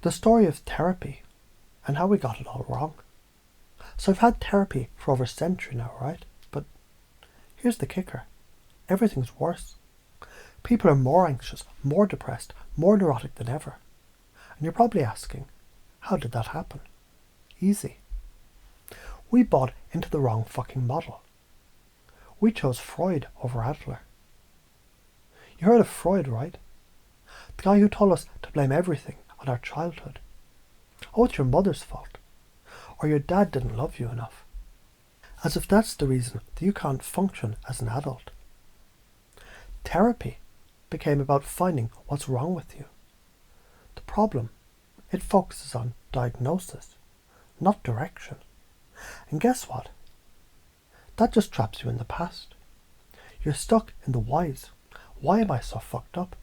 The story of therapy and how we got it all wrong. So I've had therapy for over a century now, right? But here's the kicker. Everything's worse. People are more anxious, more depressed, more neurotic than ever. And you're probably asking, how did that happen? Easy. We bought into the wrong fucking model. We chose Freud over Adler. You heard of Freud, right? The guy who told us to blame everything on our childhood. Oh, it's your mother's fault. Or your dad didn't love you enough. As if that's the reason that you can't function as an adult. Therapy became about finding what's wrong with you. The problem, it focuses on diagnosis, not direction. And guess what? That just traps you in the past. You're stuck in the whys. Why am I so fucked up?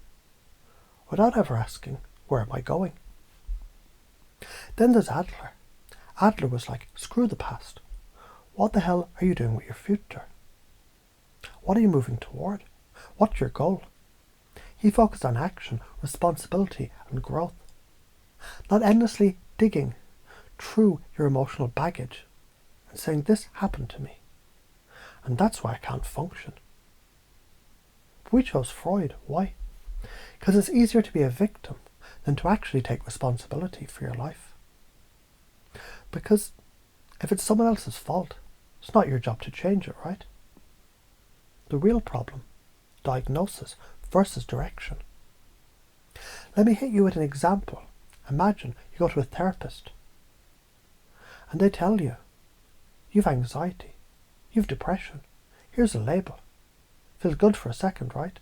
Without ever asking, where am I going? Then there's Adler. Adler was like, screw the past. What the hell are you doing with your future? What are you moving toward? What's your goal? He focused on action, responsibility, and growth. Not endlessly digging through your emotional baggage and saying, this happened to me. And that's why I can't function. We chose Freud. Why? Because it's easier to be a victim than to actually take responsibility for your life. Because if it's someone else's fault, it's not your job to change it, right? The real problem, diagnosis versus direction. Let me hit you with an example. Imagine you go to a therapist and they tell you, you've anxiety, you've depression, here's a label. Feels good for a second, right?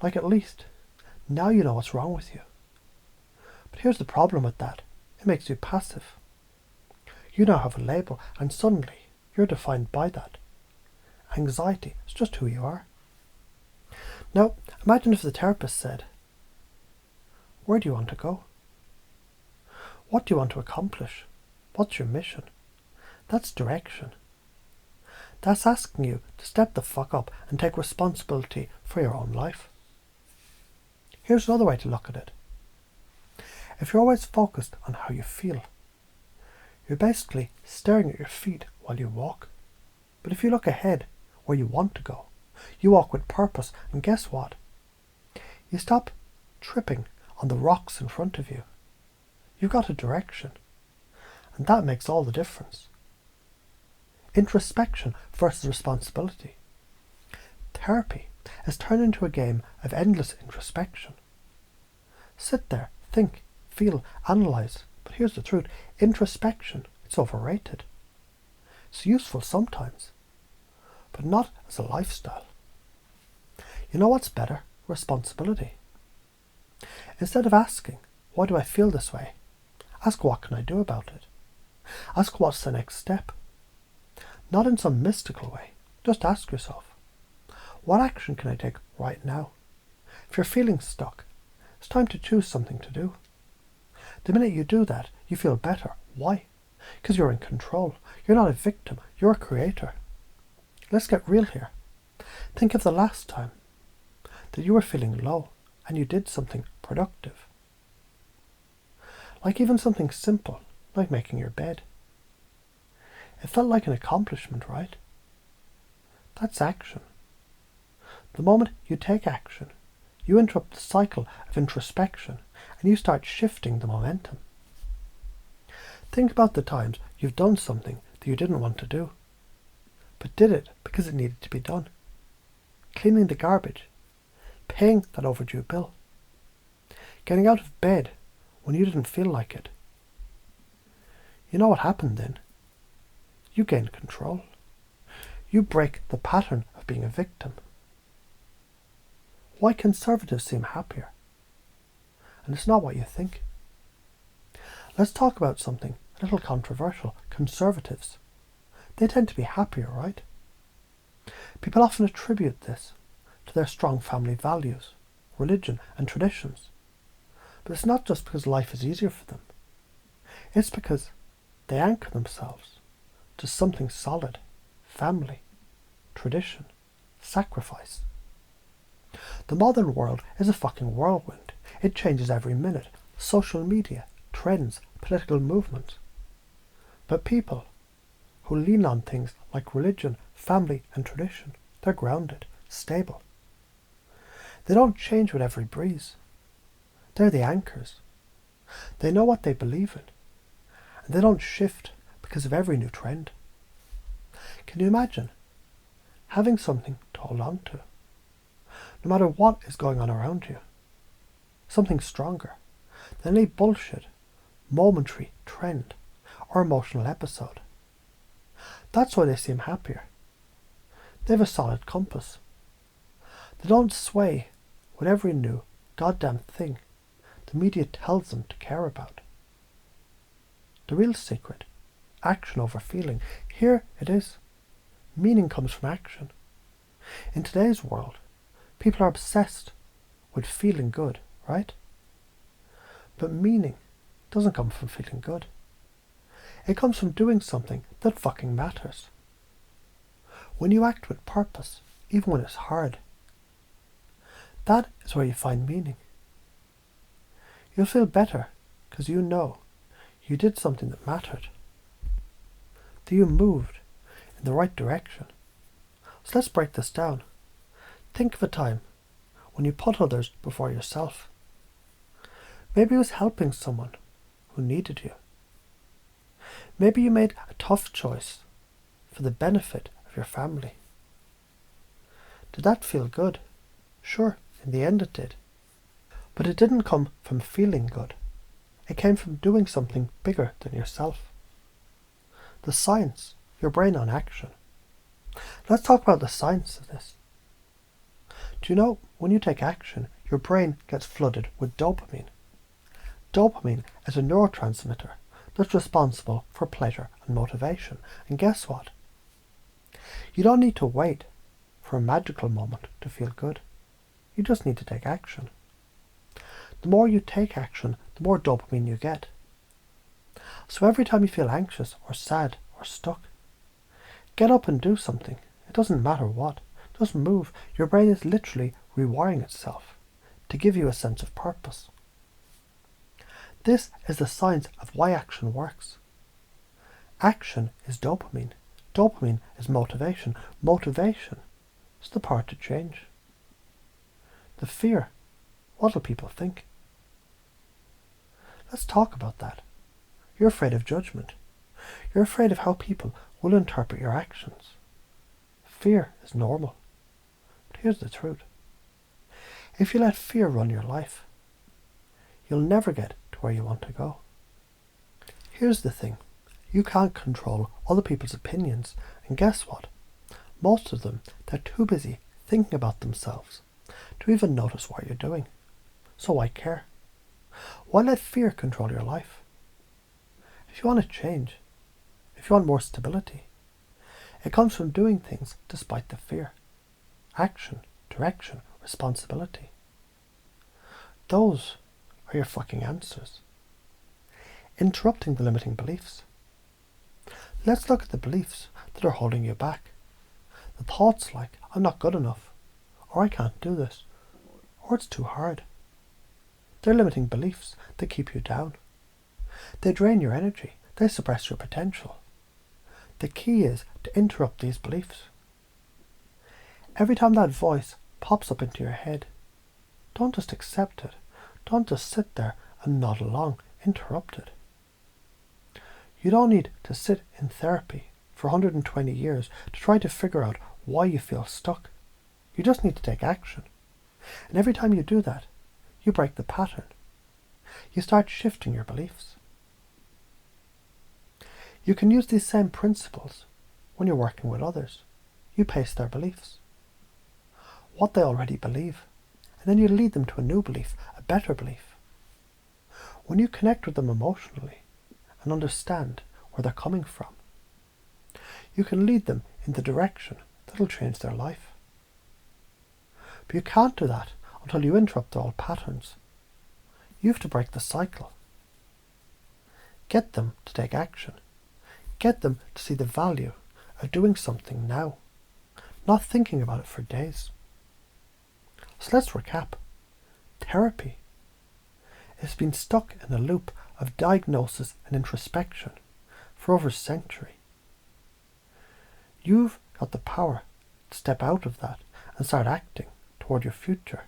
Like, at least now you know what's wrong with you. But here's the problem with that. It makes you passive. You now have a label and suddenly you're defined by that. Anxiety is just who you are. Now, imagine if the therapist said, where do you want to go? What do you want to accomplish? What's your mission? That's direction. That's asking you to step the fuck up and take responsibility for your own life. Here's another way to look at it. If you're always focused on how you feel, you're basically staring at your feet while you walk. But if you look ahead where you want to go, you walk with purpose, and guess what? You stop tripping on the rocks in front of you. You've got a direction, and that makes all the difference. Introspection versus responsibility. Therapy has turned into a game of endless introspection. Sit there, think, feel, analyse. But here's the truth. Introspection, it's overrated. It's useful sometimes, but not as a lifestyle. You know what's better? Responsibility. Instead of asking, why do I feel this way? Ask, what can I do about it? Ask, what's the next step? Not in some mystical way. Just ask yourself, what action can I take right now? If you're feeling stuck, it's time to choose something to do. The minute you do that, you feel better. Why? Because you're in control. You're not a victim. You're a creator. Let's get real here. Think of the last time that you were feeling low and you did something productive. Like even something simple, like making your bed. It felt like an accomplishment, right? That's action. The moment you take action, you interrupt the cycle of introspection and you start shifting the momentum. Think about the times you've done something that you didn't want to do, but did it because it needed to be done. Cleaning the garbage, paying that overdue bill, getting out of bed when you didn't feel like it. You know what happened then? You gain control. You break the pattern of being a victim. Why conservatives seem happier? And it's not what you think. Let's talk about something a little controversial. Conservatives. They tend to be happier, right? People often attribute this to their strong family values, religion and traditions. But it's not just because life is easier for them. It's because they anchor themselves to something solid, family, tradition, sacrifice. The modern world is a fucking whirlwind. It changes every minute, social media, trends, political movements. But people who lean on things like religion, family and tradition, they're grounded, stable. They don't change with every breeze. They're the anchors. They know what they believe in, and they don't shift because of every new trend. Can you imagine having something to hold on to, no matter what is going on around you? Something stronger than any bullshit, momentary trend or emotional episode. That's why they seem happier. They have a solid compass. They don't sway with every new goddamn thing the media tells them to care about. The real secret, action over feeling. Here it is. Meaning comes from action. In today's world, people are obsessed with feeling good, right? But meaning doesn't come from feeling good. It comes from doing something that fucking matters. When you act with purpose, even when it's hard, that is where you find meaning. You'll feel better because you know you did something that mattered, that you moved in the right direction. So let's break this down. Think of a time when you put others before yourself. Maybe it was helping someone who needed you. Maybe you made a tough choice for the benefit of your family. Did that feel good? Sure, in the end it did. But it didn't come from feeling good. It came from doing something bigger than yourself. The science, your brain on action. Let's talk about the science of this. Do you know, when you take action, your brain gets flooded with dopamine. Dopamine is a neurotransmitter that's responsible for pleasure and motivation. And guess what? You don't need to wait for a magical moment to feel good. You just need to take action. The more you take action, the more dopamine you get. So every time you feel anxious or sad or stuck, get up and do something. It doesn't matter what. Just move. Your brain is literally rewiring itself to give you a sense of purpose. This is the science of why action works. Action is dopamine. Dopamine is motivation. Motivation is the power to change. The fear. What will people think? Let's talk about that. You're afraid of judgment. You're afraid of how people will interpret your actions. Fear is normal. But here's the truth. If you let fear run your life, you'll never get to where you want to go. Here's the thing. You can't control other people's opinions, and guess what? Most of them, they're too busy thinking about themselves to even notice what you're doing. So why care? Why let fear control your life? If you want to change, if you want more stability, it comes from doing things despite the fear. Action, direction, responsibility. Those are your fucking answers. Interrupting the limiting beliefs. Let's look at the beliefs that are holding you back. The thoughts like, I'm not good enough, or I can't do this, or it's too hard. They're limiting beliefs that keep you down. They drain your energy. They suppress your potential. The key is to interrupt these beliefs. Every time that voice pops up into your head, don't just accept it. Don't just sit there and nod along. Interrupt it. You don't need to sit in therapy for 120 years to try to figure out why you feel stuck. You just need to take action. And every time you do that, you break the pattern. You start shifting your beliefs. You can use these same principles when you're working with others. You paste their beliefs, what they already believe, and then you lead them to a new belief, a better belief. When you connect with them emotionally and understand where they're coming from, you can lead them in the direction that'll change their life. But you can't do that until you interrupt their old patterns. You have to break the cycle. Get them to take action. Get them to see the value of doing something now, not thinking about it for days. So let's recap. Therapy. It's been stuck in a loop of diagnosis and introspection for over a century. You've got the power to step out of that and start acting toward your future.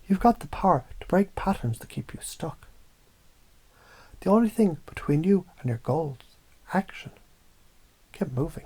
You've got the power to break patterns that keep you stuck. The only thing between you and your goals, action. Keep moving.